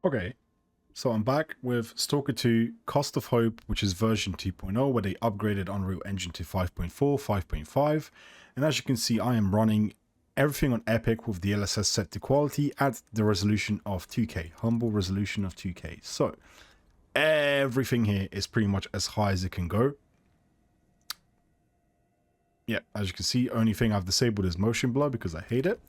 Okay, so I'm back with Stalker 2 Cost of Hope, which is version 2.0, where they upgraded Unreal Engine to 5.4, 5.5. And as you can see, I am running everything on Epic with DLSS set to quality at the resolution of 2K, humble resolution of 2K. So everything here is pretty much as high as it can go. Yeah, as you can see, only thing I've disabled is motion blur because I hate it.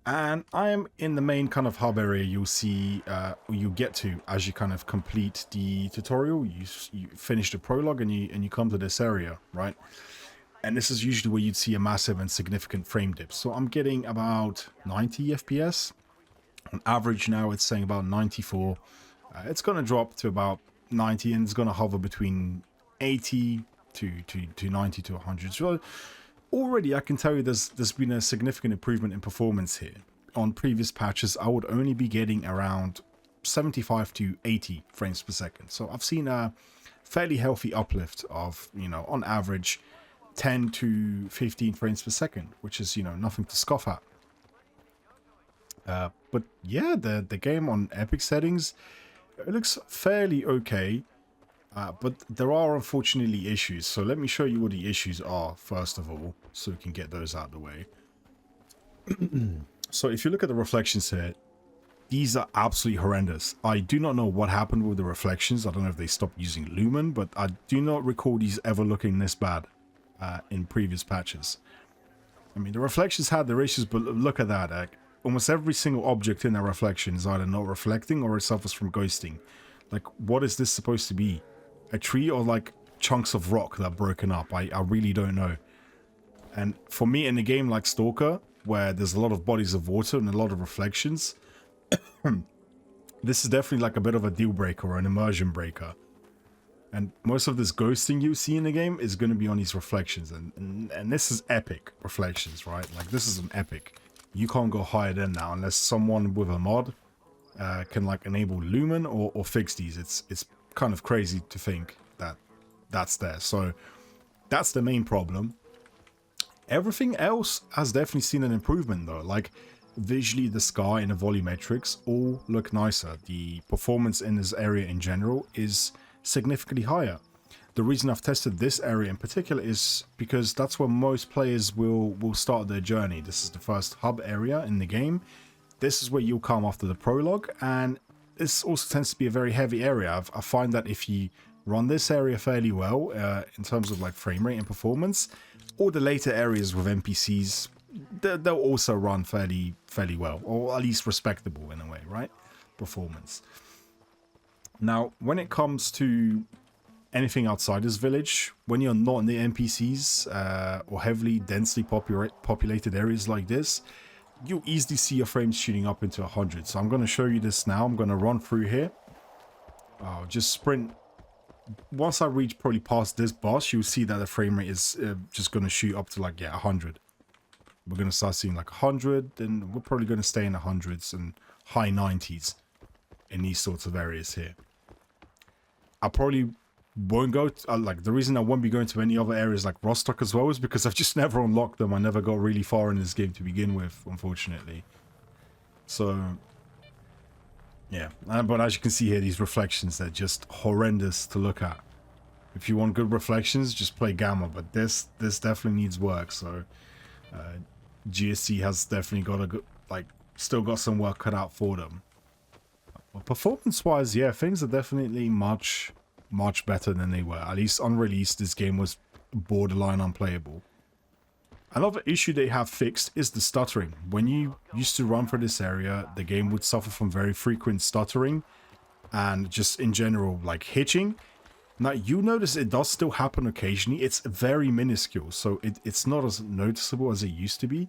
And I am in the main kind of hub area you'll see, you get to as you kind of complete the tutorial. You finish the prologue and you come to this area, right? And this is usually where you'd see a massive and significant frame dip. So I'm getting about 90 FPS. On average now it's saying about 94. It's going to drop to about 90 and it's going to hover between 80 to 90 to 100. So already I can tell you there's been a significant improvement in performance here. On previous patches I would only be getting around 75 to 80 frames per second. So I've seen a fairly healthy uplift of, you know, on average 10 to 15 frames per second, which is, you know, nothing to scoff at. But yeah, the game on Epic settings, it looks fairly okay. But there are unfortunately issues, so let me show you what the issues are first of all, so we can get those out of the way. So if you look at the reflections here, these are absolutely horrendous. I do not know what happened with the reflections. I don't know if they stopped using Lumen, but I do not recall these ever looking this bad in previous patches. I mean, the reflections had their issues, but look at that. Almost every single object in that reflection is either not reflecting or it suffers from ghosting. Like, what is this supposed to be? A tree or like chunks of rock that are broken up? I really don't know. And for me, in a game like Stalker, where there's a lot of bodies of water and a lot of reflections, this is definitely like a bit of a deal breaker or an immersion breaker. And most of this ghosting you see in the game is going to be on these reflections. And this is epic reflections, right? Like, this is an epic. You can't go higher than now unless someone with a mod can like enable Lumen or fix these. It's kind of crazy to think that that's there. So that's the main problem. Everything else has definitely seen an improvement though. Like, visually, the sky and the volumetrics all look nicer. The performance in this area in general is significantly higher. The reason I've tested this area in particular is because that's where most players will start their journey. This is the first hub area in the game. This is where you'll come after the prologue, and this also tends to be a very heavy area. I find that if you run this area fairly well in terms of like frame rate and performance, all the later areas with NPCs, they'll also run fairly well, or at least respectable in a way, right? Performance. Now, when it comes to anything outside this village, when you're not in the NPCs or heavily densely populated areas like this, you'll easily see your frames shooting up into 100. So I'm going to show you this now. I'm going to run through here. I'll just sprint. Once I reach probably past this boss, you'll see that the frame rate is just going to shoot up to like, yeah, 100. We're going to start seeing like 100, and we're probably going to stay in the hundreds and high 90s in these sorts of areas here. I probably won't go to, like, the reason I won't be going to any other areas like Rostock as well is because I've just never unlocked them. I never got really far in this game to begin with, unfortunately. So yeah, but as you can see here, these reflections, they're just horrendous to look at. If you want good reflections, just play Gamma, but this definitely needs work. So GSC has definitely got a good, like, still got some work cut out for them. Well, performance wise, yeah, things are definitely much better than they were. At least on release, this game was borderline unplayable. Another issue they have fixed is the stuttering. When you used to run for this area, the game would suffer from very frequent stuttering and just in general like hitching. Now you notice it does still happen occasionally. It's very minuscule, so it's not as noticeable as it used to be,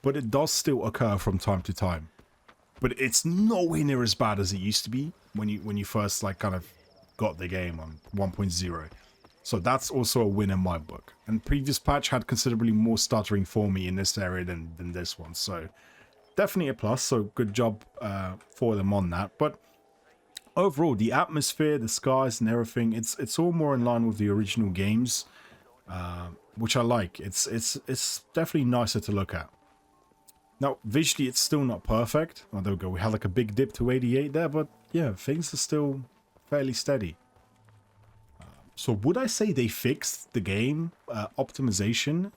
but it does still occur from time to time. But it's nowhere near as bad as it used to be when you first like kind of got the game on 1.0. So that's also a win in my book. And previous patch had considerably more stuttering for me in this area than this one. So definitely a plus. So good job for them on that. But overall, the atmosphere, the skies and everything, it's all more in line with the original games, which I like. It's definitely nicer to look at. Now, visually, it's still not perfect. Although we had like a big dip to 88 there, but yeah, things are still fairly steady. So would I say they fixed the game optimization?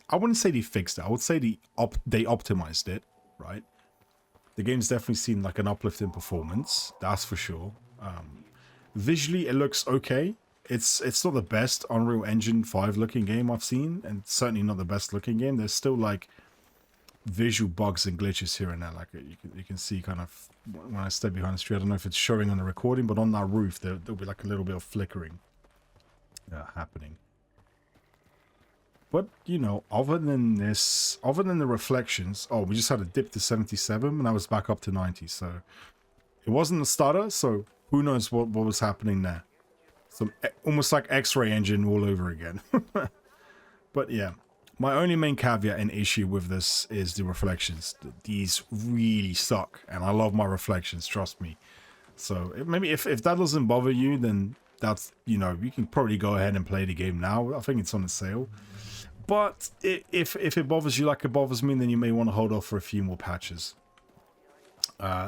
I wouldn't say they fixed it. I would say they optimized it, right? The game's definitely seen like an uplift in performance, that's for sure. Visually, it looks okay. It's not the best Unreal Engine 5 looking game I've seen, and certainly not the best looking game. There's still like visual bugs and glitches here and there. Like you can see kind of when I step behind the screen. I don't know if it's showing on the recording, but on that roof there'll be like a little bit of flickering happening. But you know, other than the reflections, oh, we just had a dip to 77 and I was back up to 90. So it wasn't a stutter. So who knows what was happening there? Some almost like X-ray engine all over again. But yeah, my only main caveat and issue with this is the reflections. These really suck, and I love my reflections, trust me. So maybe if that doesn't bother you, then that's, you know, you can probably go ahead and play the game now. I think it's on a sale. But if it bothers you like it bothers me, then you may want to hold off for a few more patches.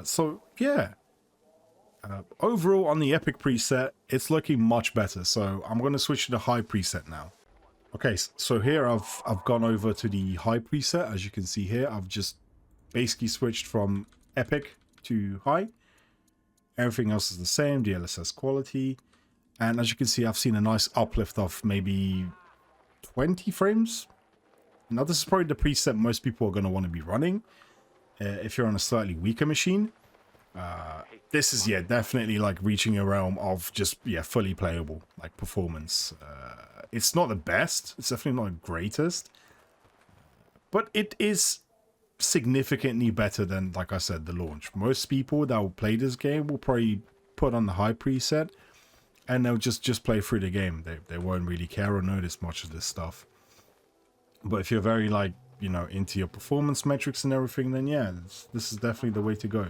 So yeah. Overall, on the Epic preset, it's looking much better. So I'm going to switch to the high preset now. Okay, so here I've gone over to the high preset. As you can see here, I've just basically switched from Epic to high. Everything else is the same, DLSS quality. And as you can see, I've seen a nice uplift of maybe 20 frames. Now, this is probably the preset most people are going to want to be running if you're on a slightly weaker machine. This is, yeah, definitely like reaching a realm of just, yeah, fully playable, like performance. It's not the best. It's definitely not the greatest. But it is significantly better than, like I said, the launch. Most people that will play this game will probably put on the high preset and they'll just play through the game. They won't really care or notice much of this stuff. But if you're very, like, you know, into your performance metrics and everything, then yeah, this is definitely the way to go.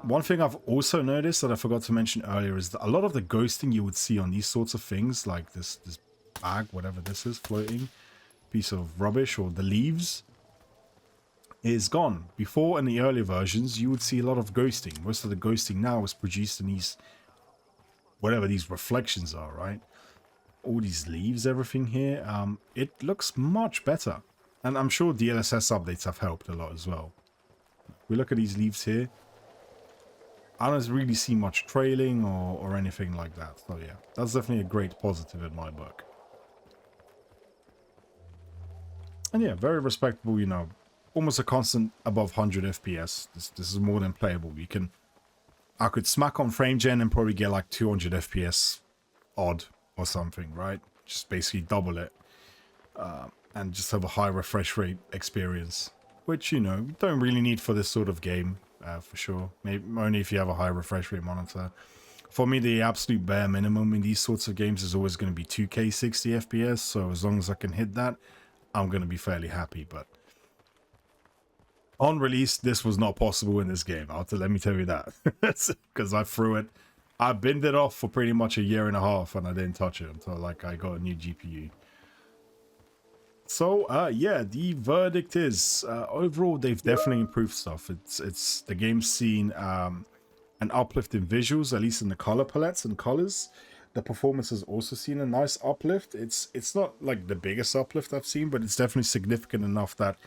One thing I've also noticed that I forgot to mention earlier is that a lot of the ghosting you would see on these sorts of things, like this bag, whatever this is, floating piece of rubbish, or the leaves, is gone. Before, in the earlier versions, you would see a lot of ghosting. Most of the ghosting now is produced in these, whatever these reflections are, right? All these leaves, everything here, it looks much better. And I'm sure DLSS updates have helped a lot as well. We look at these leaves here. I don't really see much trailing or anything like that. So yeah, that's definitely a great positive in my book. And yeah, very respectable, you know, almost a constant above 100 FPS. This is more than playable. I could smack on frame gen and probably get like 200 FPS odd or something, right? Just basically double it. And just have a high refresh rate experience, which, you know, you don't really need for this sort of game. For sure, maybe only if you have a high refresh rate monitor. For me, the absolute bare minimum in these sorts of games is always going to be 2K 60 FPS. So as long as I can hit that, I'm going to be fairly happy. But on release, this was not possible in this game. Let me tell you that, because I threw it. I binned it off for pretty much a year and a half, and I didn't touch it until like I got a new GPU. So, yeah, the verdict is, overall, they've definitely improved stuff. It's the game's seen an uplift in visuals, at least in the color palettes and colors. The performance has also seen a nice uplift. It's not like the biggest uplift I've seen, but it's definitely significant enough that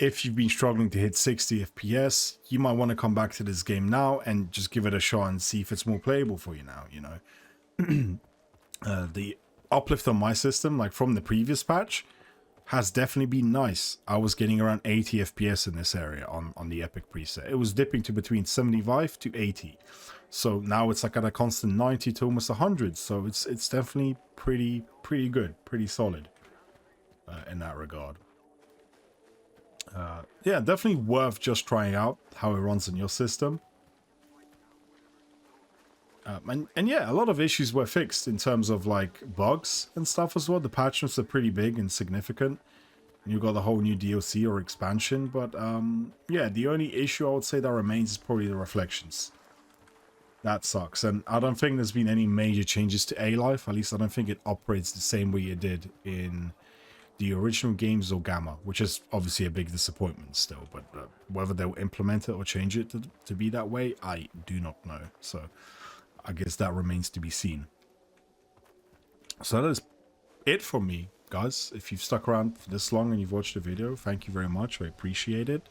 if you've been struggling to hit 60 FPS, you might want to come back to this game now and just give it a shot and see if it's more playable for you now, you know. The uplift on my system, like from the previous patch, has definitely been nice. I was getting around 80 FPS in this area on the Epic preset. It was dipping to between 75 to 80. So now it's like at a constant 90 to almost 100. So it's definitely pretty good, pretty solid in that regard. Yeah, definitely worth just trying out how it runs in your system. And yeah, a lot of issues were fixed in terms of like bugs and stuff as well. The patch notes are pretty big and significant. And you got the whole new DLC or expansion. But yeah, the only issue I would say that remains is probably the reflections. That sucks. And I don't think there's been any major changes to A-Life. At least I don't think it operates the same way it did in the original games or Gamma, which is obviously a big disappointment still, but whether they'll implement it or change it to be that way, I do not know. So I guess that remains to be seen. So that is it from me, guys. If you've stuck around for this long and you've watched the video, thank you very much. I appreciate it.